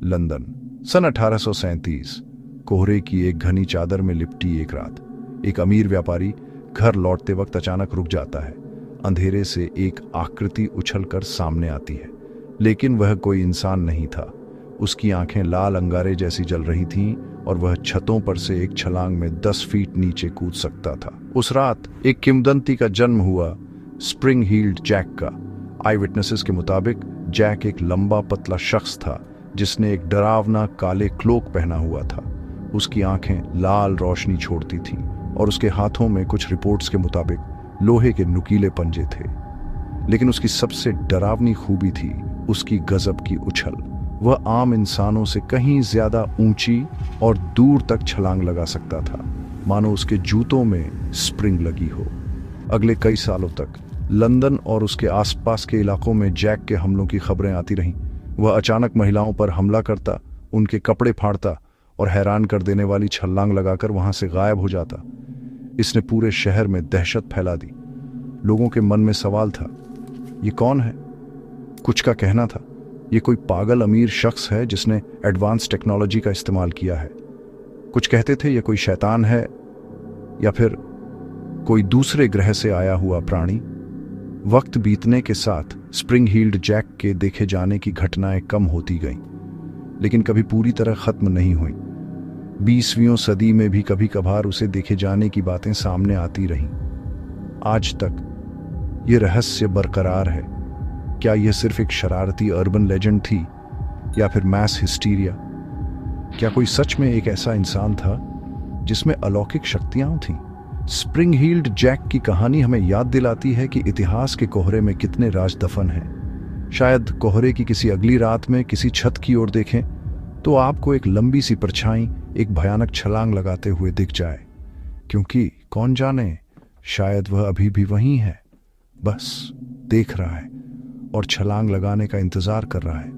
London, सन 1837। कोहरे की एक घनी चादर में लिपटी एक रात एक अमीर व्यापारी घर लौटते वक्त अचानक रुक जाता है। अंधेरे से एक आकृति उछलकर सामने आती है, लेकिन वह कोई इंसान नहीं था। उसकी आंखें लाल अंगारे जैसी जल रही थीं और वह छतों पर से एक छलांग में 10 फीट नीचे कूद सकता था। उस रात एक किंवदंती का जन्म हुआ, स्प्रिंग हील्ड जैक का। आई विटनेसेस के मुताबिक जैक एक लंबा पतला शख्स था जिसने एक डरावना काले क्लोक पहना हुआ था। उसकी आंखें लाल रोशनी छोड़ती थीं और उसके हाथों में कुछ रिपोर्ट्स के मुताबिक लोहे के नुकीले पंजे थे। लेकिन उसकी सबसे डरावनी खूबी थी उसकी गजब की उछल। वह आम इंसानों से कहीं ज्यादा ऊंची और दूर तक छलांग लगा सकता था, मानो उसके जूतों में स्प्रिंग लगी हो। अगले कई सालों तक लंदन और उसके आसपास के इलाकों में जैक के हमलों की खबरें आती रहीं। वह अचानक महिलाओं पर हमला करता, उनके कपड़े फाड़ता और हैरान कर देने वाली छलांग लगाकर वहां से गायब हो जाता। इसने पूरे शहर में दहशत फैला दी। लोगों के मन में सवाल था, ये कौन है? कुछ का कहना था, ये कोई पागल अमीर शख्स है जिसने एडवांस टेक्नोलॉजी का इस्तेमाल किया है। कुछ कहते थे ये कोई शैतान है या फिर कोई दूसरे ग्रह से आया हुआ प्राणी। वक्त बीतने के साथ स्प्रिंग हील्ड जैक के देखे जाने की घटनाएं कम होती गईं, लेकिन कभी पूरी तरह खत्म नहीं हुई। 20वीं सदी में भी कभी कभार उसे देखे जाने की बातें सामने आती रहीं। आज तक ये रहस्य बरकरार है। क्या यह सिर्फ एक शरारती अर्बन लेजेंड थी या फिर मैस हिस्टीरिया? क्या कोई सच में एक ऐसा इंसान था जिसमें अलौकिक शक्तियां थीं? स्प्रिंग हील्ड जैक की कहानी हमें याद दिलाती है कि इतिहास के कोहरे में कितने राज दफन हैं। शायद कोहरे की किसी अगली रात में किसी छत की ओर देखें तो आपको एक लंबी सी परछाई एक भयानक छलांग लगाते हुए दिख जाए, क्योंकि कौन जाने, शायद वह अभी भी वहीं है, बस देख रहा है और छलांग लगाने का इंतजार कर रहा है।